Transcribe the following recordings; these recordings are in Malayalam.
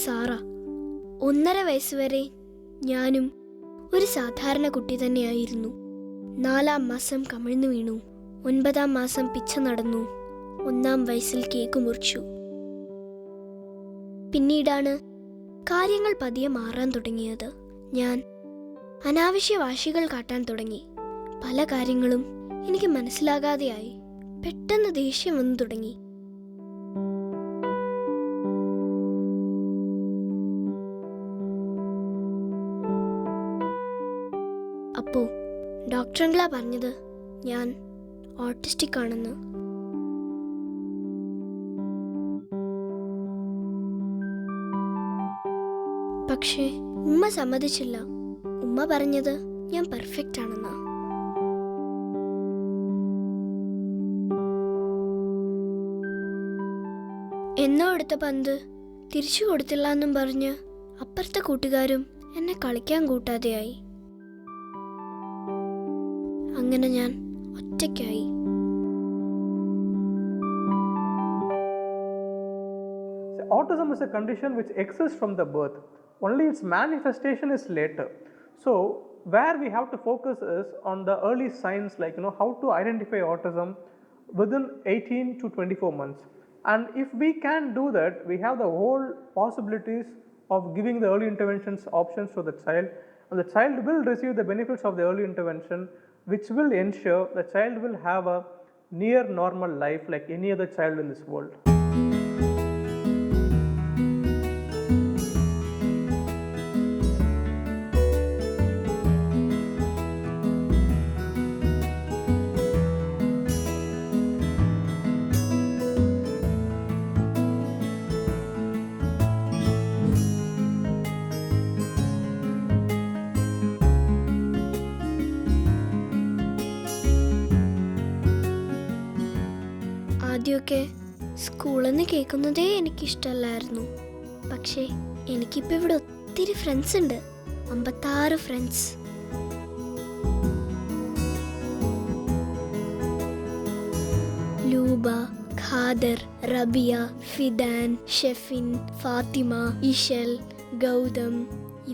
സാറ. 1.5 വയസ്സുവരെ ഞാനും ഒരു സാധാരണ കുട്ടി തന്നെയായിരുന്നു. 4-ാം മാസം കമിഴ്ന്നു വീണു. 9-ാം മാസം പിച്ച നടന്നു. 1-ാം വയസ്സിൽ കേക്ക് മുറിച്ചു. പിന്നീടാണ് കാര്യങ്ങൾ പതിയെ മാറാൻ തുടങ്ങിയത്. ഞാൻ അനാവശ്യ വാശികൾ കാട്ടാൻ തുടങ്ങി. പല കാര്യങ്ങളും എനിക്ക് മനസ്സിലാകാതെയായി. പെട്ടെന്ന് ദേഷ്യം വന്നു തുടങ്ങി. അപ്പോ ഡോക്ടറെങ്കിലാ പറഞ്ഞത് ഞാൻ ഓട്ടിസ്റ്റിക് ആണെന്ന്. പക്ഷേ ഉമ്മ സമ്മതിച്ചില്ല. ഉമ്മ പറഞ്ഞത് ഞാൻ പെർഫെക്റ്റ് ആണെന്നാ. എന്നോ എടുത്ത പന്ത് തിരിച്ചു കൊടുത്തില്ല എന്നും പറഞ്ഞ് അപ്പുറത്തെ കൂട്ടുകാരും എന്നെ കളിക്കാൻ കൂട്ടാതെയായി. അങ്ങനെ ഞാൻ ഒറ്റയ്ക്കായി. Autism is a condition which exists from the birth. Only its manifestation is later. So where we have to focus is on the early signs, like how to identify autism within 18 to 24 months. And if we can do that, we have the whole possibilities of giving the early interventions options to the child, and the child will receive the benefits of the early intervention, which will ensure the child will have a near normal life like any other child in this world. ആദ്യമൊക്കെ സ്കൂളിൽ നിന്ന് കേൾക്കുന്നതേ എനിക്കിഷ്ടമല്ലായിരുന്നു. പക്ഷേ എനിക്കിപ്പോൾ ഇവിടെ ഒത്തിരി ഫ്രണ്ട്സ് ഉണ്ട്. 56 ഫ്രണ്ട്സ്. ലൂബ, ഖാദർ, റബിയ, ഫിദാൻ, ഷെഫിൻ, ഫാത്തിമ, ഇഷൽ, ഗൗതം,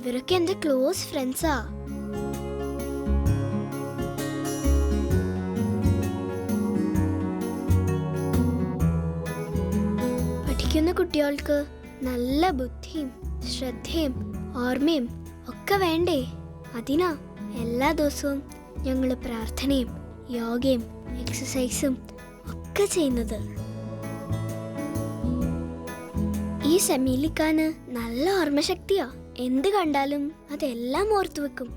ഇവരൊക്കെ എൻ്റെ ക്ലോസ് ഫ്രണ്ട്സാ. പഠിക്കുന്ന കുട്ടികൾക്ക് നല്ല ബുദ്ധിയും ശ്രദ്ധയും ഓർമ്മയും ഒക്കെ വേണ്ടേ? അതിനാ എല്ലാ ദിവസവും ഞങ്ങൾ പ്രാർത്ഥനയും യോഗയും എക്സസൈസും ഒക്കെ ചെയ്യുന്നത്. ഈ സെമീലിക്കാന് നല്ല ഓർമ്മശക്തിയാ. എന്ത് കണ്ടാലും അതെല്ലാം ഓർത്തു വെക്കും.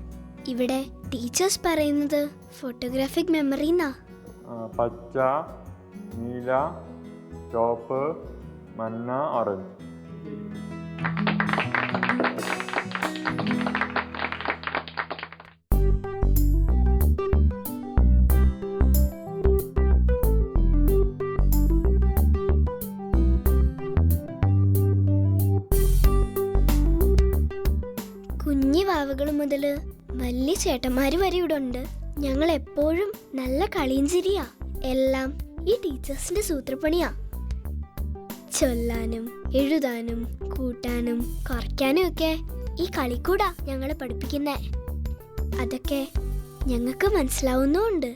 ഇവിടെ ടീച്ചേഴ്സ് പറയുന്നത് ഫോട്ടോഗ്രാഫിക് മെമ്മറിന്നാ. പച്ച, നീല, ചുവപ്പ്, മഞ്ഞ, ഓറഞ്ച്. കുഞ്ഞി വാവകൾ മുതൽ വലിയ ചേട്ടന്മാര് വരെ ഇവിടെ ഉണ്ട്. ഞങ്ങൾ എപ്പോഴും നല്ല കളിയും ചിരിയാ. എല്ലാം ഈ ടീച്ചേഴ്സിന്റെ സൂത്രപ്പണിയാ. ചൊല്ലാനും എഴുതാനും കൂട്ടാനും കുറയ്ക്കാനും ഒക്കെ ഈ കളിക്കൂടാ ഞങ്ങളെ പഠിപ്പിക്കുന്നേ. അതൊക്കെ ഞങ്ങൾക്ക് മനസ്സിലാവുന്നുമുണ്ട്.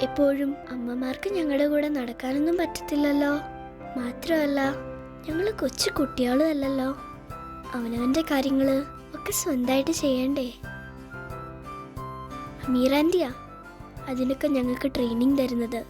എപ്പോഴും അമ്മമാർക്ക് ഞങ്ങളുടെ കൂടെ നടക്കാനൊന്നും പറ്റത്തില്ലല്ലോ. മാത്രമല്ല ഞങ്ങൾ കൊച്ചു കുട്ടികളും അല്ലല്ലോ. അവനവൻ്റെ കാര്യങ്ങൾ ഒക്കെ സ്വന്തമായിട്ട് ചെയ്യണ്ടേ. അമീറാൻറ്റിയാ അതിനൊക്കെ ഞങ്ങൾക്ക് ട്രെയിനിങ് തരുന്നത്.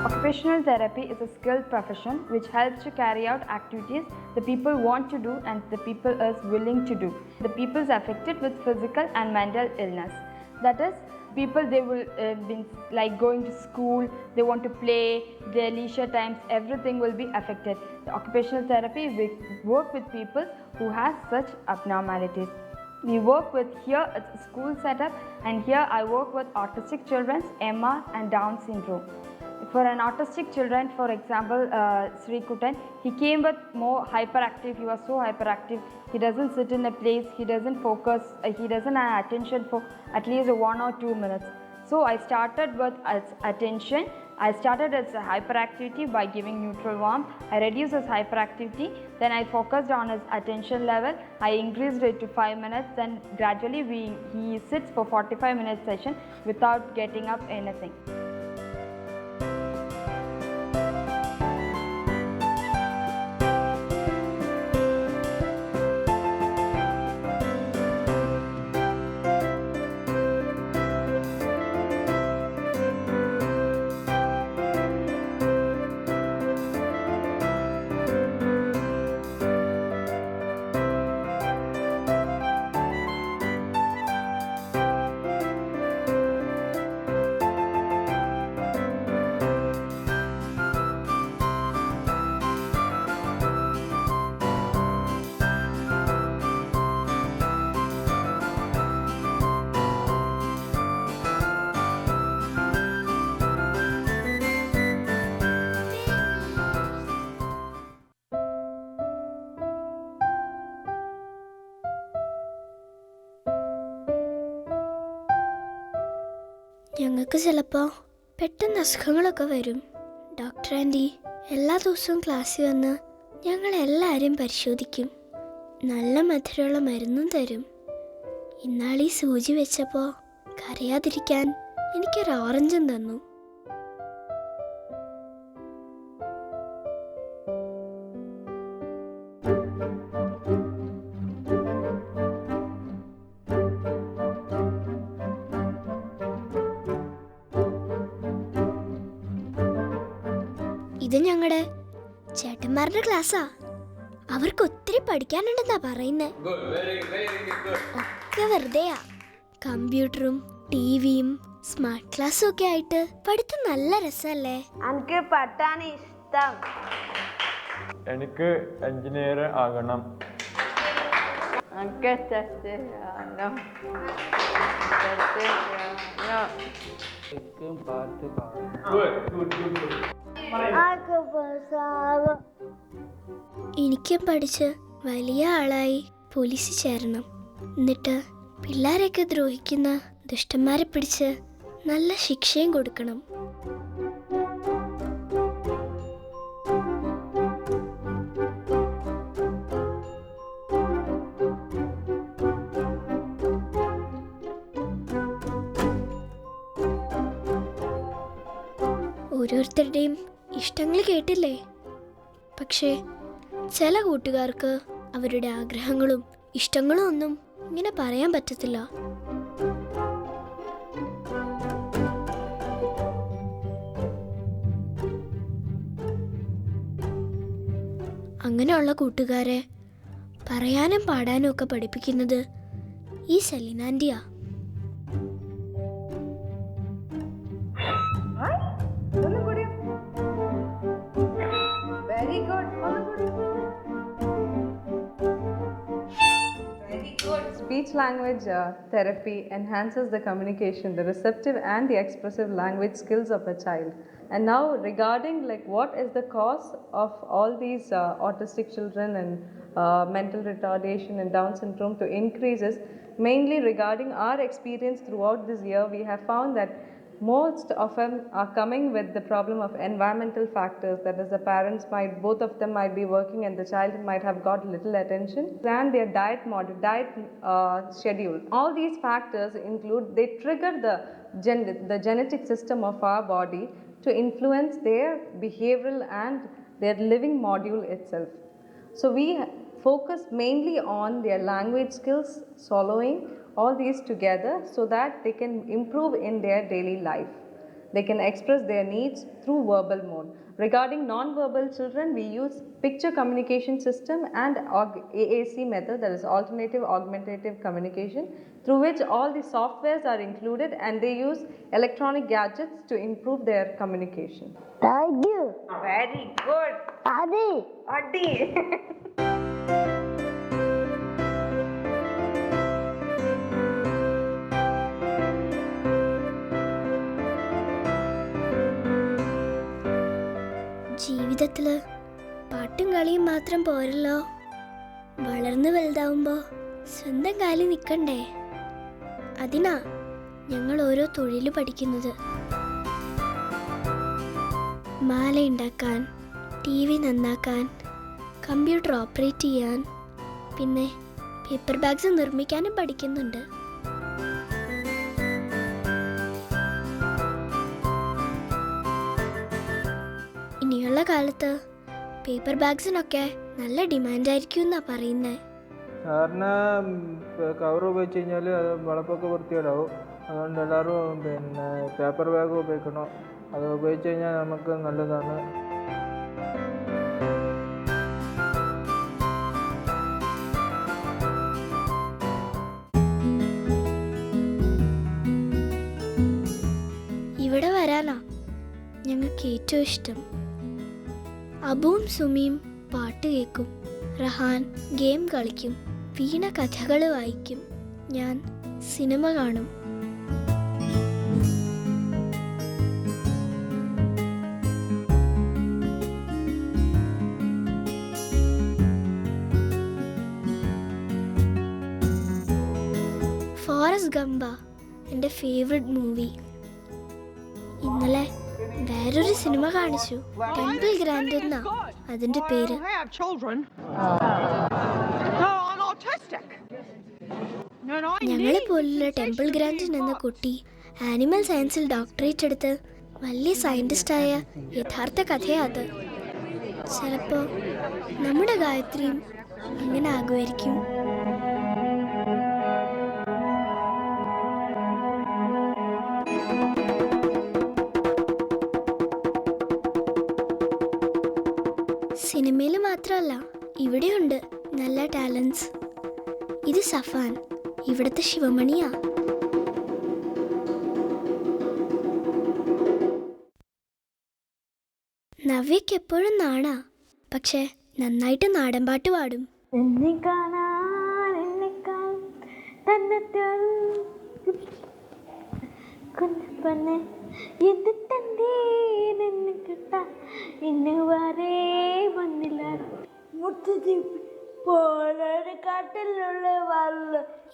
Occupational therapy is a skilled profession which helps to carry out activities the people want to do and the people is willing to do. The people is affected with physical and mental illness. That is, people they will be like going to school, they want to play, their leisure times, everything will be affected. The occupational therapy will work with people who has such abnormalities. We work with here, it's a school setup, and here I work with autistic children, MR and Down syndrome. For an autistic children, for example, Sri Kutan, he came with more hyperactive, he was so hyperactive, he doesn't sit in a place, he doesn't focus, he doesn't have attention for at least 1 or 2 minutes. So I started with attention. I started as hyperactivity by giving neutral warmth. I reduced his hyperactivity. Then I focused on his attention level. I increased it to 5 minutes. Then gradually he sits for 45 minutes session without getting up anything. ഞങ്ങൾക്ക് ചിലപ്പോൾ പെട്ടെന്ന് അസുഖങ്ങളൊക്കെ വരും. ഡോക്ടർ ആൻറ്റി എല്ലാ ദിവസവും ക്ലാസ്സിൽ വന്ന് ഞങ്ങളെല്ലാവരും പരിശോധിക്കും. നല്ല മധുരമുള്ള മരുന്നും തരും. ഇന്നാളീ സൂചി വെച്ചപ്പോൾ കരയാതിരിക്കാൻ എനിക്കൊരു ഓറഞ്ചും തന്നു. ഇത് ഞങ്ങളുടെ ചേട്ടന്മാരുടെ ക്ലാസ്സാ. അവർക്ക് ഒത്തിരി പഠിക്കാനുണ്ടെന്നാ പറയുന്നത്. ഒക്കെ വെറുതെയാ. കമ്പ്യൂട്ടറും ടിവിയും സ്മാർട്ട് ക്ലാസ്സും ഒക്കെ ആയിട്ട് പഠിത്തം നല്ല രസമല്ലേ? എനിക്ക് പഠിക്കാൻ ഇഷ്ടം. എനിക്ക് എഞ്ചിനീയർ ആകണം. എനിക്ക് ടെസ്റ്റിയാണോ. എനിക്കും പഠിച്ച് വലിയ ആളായി പോലീസിൽ ചേരണം. എന്നിട്ട് പിള്ളേരെയൊക്കെ ദ്രോഹിക്കുന്ന ദുഷ്ടന്മാരെ പിടിച്ച് നല്ല ശിക്ഷയും കൊടുക്കണം. ഓരോരുത്തരുടെയും ഇഷ്ടങ്ങൾ കേട്ടില്ലേ? പക്ഷേ ചില കൂട്ടുകാർക്ക് അവരുടെ ആഗ്രഹങ്ങളും ഇഷ്ടങ്ങളും ഒന്നും ഇങ്ങനെ പറയാൻ പറ്റത്തില്ല. അങ്ങനെയുള്ള കൂട്ടുകാരെ പറയാനും പാടാനും ഒക്കെ പഠിപ്പിക്കുന്നത് ഈ Selina ആൻറ്റിയാ. Speech language therapy enhances the communication, the receptive and the expressive language skills of a child. And now regarding like what is the cause of all these autistic children and mental retardation and Down syndrome to increases, mainly regarding our experience throughout this year, we have found that most of them are coming with the problem of environmental factors. That is, the parents might, both of them might be working and the child might have got little attention, and their diet schedule. All these factors include, they trigger the genetic system of our body to influence their behavioral and their living module itself. So we focus mainly on their language skills, swallowing, all these together, so that they can improve in their daily life. They can express their needs through verbal mode. Regarding non-verbal children, we use picture communication system and AAC method, that is alternative augmentative communication, through which all the softwares are included and they use electronic gadgets to improve their communication. Thank you. Very good. Adi. ജീവിതത്തിൽ പാട്ടും കളിയും മാത്രം പോരല്ലോ. വളർന്നു വലുതാവുമ്പോൾ സ്വന്തം കാലിൽ നിൽക്കണ്ടേ? അതിനാ ഞങ്ങൾ ഓരോ തൊഴിൽ പഠിക്കുന്നത്. മാല ഉണ്ടാക്കാൻ, TV നന്നാക്കാൻ, കമ്പ്യൂട്ടർ ഓപ്പറേറ്റ് ചെയ്യാൻ, പിന്നെ പേപ്പർ ബാഗ്സ് നിർമ്മിക്കാനും പഠിക്കുന്നുണ്ട്. ഇനിയുള്ള കാലത്ത് പേപ്പർ ബാഗ്സിനൊക്കെ നല്ല ഡിമാൻഡായിരിക്കും എന്നാ പറയുന്നേ. സാറിന് കവർ ഉപയോഗിച്ച് കഴിഞ്ഞാൽ അത് വളപ്പൊക്കെ വൃത്തികേടാവും. അതുകൊണ്ട് എല്ലാവരും പിന്നെ പേപ്പർ ബാഗ് ഉപയോഗിക്കണം. അത് ഉപയോഗിച്ച് കഴിഞ്ഞാൽ നമുക്ക് നല്ലതാണ്. ഇവിടെ വരാനാ ഞങ്ങൾക്ക് ഏറ്റവും ഇഷ്ടം. അബുവും സുമിയും പാട്ട് കേൾക്കും, റഹാൻ ഗെയിം കളിക്കും, വീണ കഥകൾ വായിക്കും, ഞാൻ സിനിമ കാണും. ഫോറസ്റ്റ് ഗംബ എൻ്റെ ഫേവറേറ്റ് മൂവി. ഇന്നലെ വേറൊരു സിനിമ കാണിച്ചു, ടെമ്പിൾ ഗ്രാൻഡ് എന്നാ അതിന്റെ പേര്. ഞങ്ങളെ പോലുള്ള ടെമ്പിൾ ഗ്രാൻഡ് എന്ന കുട്ടി ആനിമൽ സയൻസിൽ ഡോക്ടറേറ്റ് എടുത്ത് വലിയ സയന്റിസ്റ്റായ യഥാർത്ഥ കഥയാ അത്. ചിലപ്പോ നമ്മുടെ ഗായത്രിയും അങ്ങനെ ആകുമായിരിക്കും. സിനിമയിൽ മാത്രമല്ല, ഇവിടെയുണ്ട് നല്ല ടാലൻസ്. ഇത് സഫാൻ, ഇവിടുത്തെ ശിവമണിയാ. നവ്യക്ക് എപ്പോഴും നാണാ, പക്ഷെ നന്നായിട്ട് നാടൻ പാട്ട് പാടും.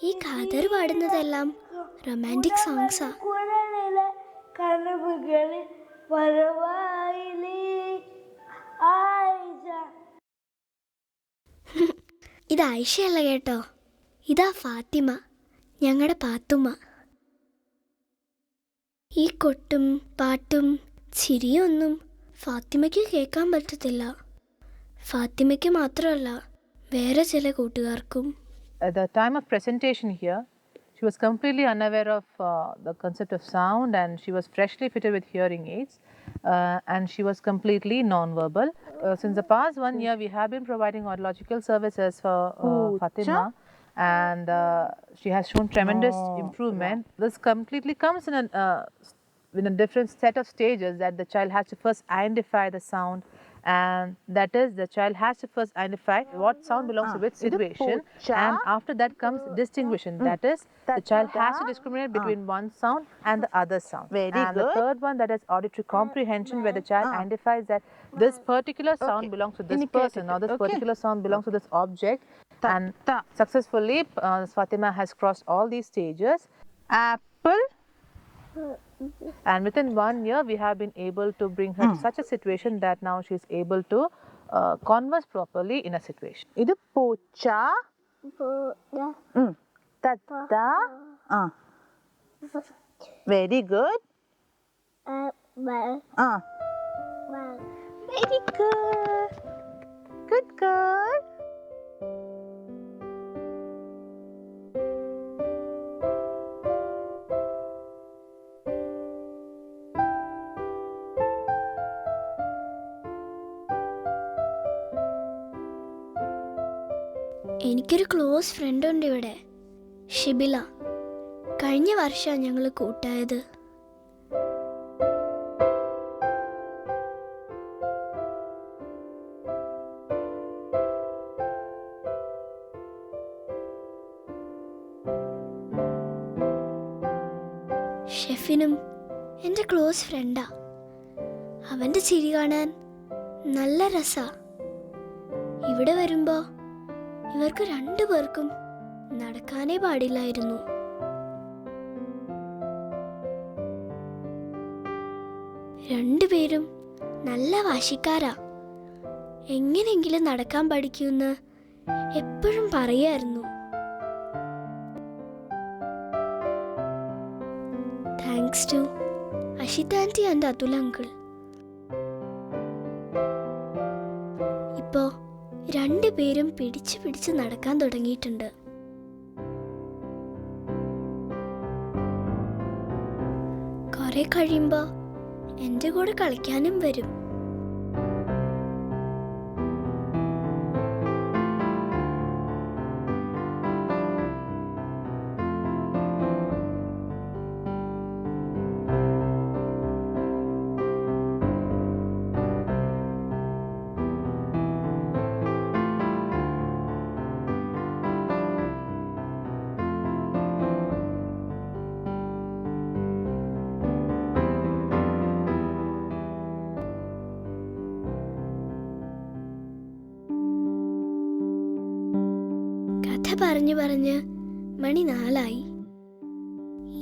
ഈ ഖാദർ പാടുന്നതെല്ലാം റൊമാൻറ്റിക് സോങ്സാ. ഇത് ആയിഷയല്ല കേട്ടോ, ഇതാ ഫാത്തിമ, ഞങ്ങളുടെ പാത്തുമ്മ. ഈ കൊട്ടും പാട്ടും ചിരിയൊന്നും ഫാത്തിമയ്ക്ക് കേൾക്കാൻ പറ്റത്തില്ല. ഫാത്തിമയ്ക്ക് മാത്രമല്ല, വേറെ ചില കൂട്ടുകാർക്കും. At the time of presentation here, she was completely unaware of the concept of sound, and she was freshly fitted with hearing aids, and she was completely non-verbal. Since the past 1 year, we have been providing audiological services for Fatima, and she has shown tremendous improvement. This completely comes in a different set of stages, that the child has to first identify the sound, and that is the child has to first identify what sound belongs to which situation, and after that comes distinguishing. That is, the child has to discriminate between one sound and the other sound. And the third one, that is auditory comprehension, where the child identifies that this particular sound belongs to this person, or this particular sound belongs to this object. And successfully, Fatima has crossed all these stages. Apple. And within 1 year, we have been able to bring her to such a situation that now she is able to converse properly in a situation. Idu pocha. Tatta. Very good. Very good. Good girl. എനിക്കൊരു ക്ലോസ് ഫ്രണ്ട് ഉണ്ട് ഇവിടെ, ഷിബില. കഴിഞ്ഞ വർഷമാണ് ഞങ്ങൾ കൂട്ടായത്. ഷെഫിനും എൻ്റെ ക്ലോസ് ഫ്രണ്ടാ. അവൻ്റെ ചിരി കാണാൻ നല്ല രസാ. ഇവിടെ വരുമ്പോ ഇവർക്ക് 2 പേർക്കും നടക്കാനേ പാടില്ലായിരുന്നു. രണ്ടുപേരും നല്ല വാശിക്കാരാ. എങ്ങനെയെങ്കിലും നടക്കാൻ പഠിക്കുമെന്ന് എപ്പോഴും പറയായിരുന്നു. Thanks to Ashitha aunty and Athul uncle. ഇപ്പോ 2 പേരും പിടിച്ച് നടക്കാൻ തുടങ്ങിയിട്ടുണ്ട്. കുറെ കഴിയുമ്പോ എൻ്റെ കൂടെ കളിക്കാനും വരും. പറഞ്ഞ് മണി 4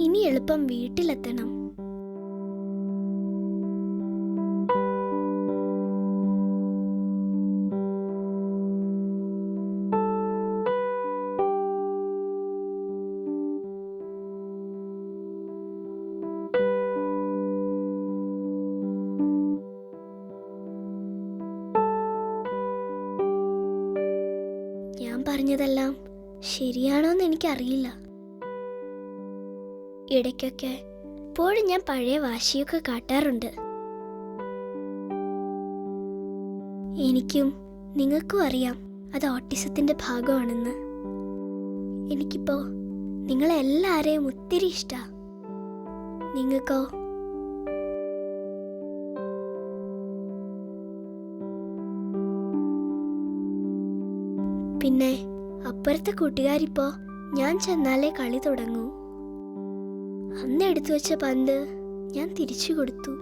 ഇനി എളുപ്പം വീട്ടിലെത്തണം. ഞാൻ പറഞ്ഞതെല്ലാം ശരിയാണോന്ന് എനിക്കറിയില്ല. ഇടയ്ക്കൊക്കെ ഇപ്പോഴും ഞാൻ പഴയ വാശിയൊക്കെ കാട്ടാറുണ്ട്. എനിക്കും നിങ്ങൾക്കും അറിയാം അത് ഓട്ടിസത്തിന്റെ ഭാഗമാണെന്ന്. എനിക്കിപ്പോ നിങ്ങളെല്ലാരെയും ഒത്തിരി ഇഷ്ടാ. നിങ്ങൾക്കോ? പിന്നെ അപ്പുറത്തെ കൂട്ടുകാരിപ്പോ ഞാൻ ചെന്നാലേ കളി തുടങ്ങൂ. അന്ന് എടുത്തു വെച്ച പന്ത് ഞാൻ തിരിച്ചു കൊടുത്തു.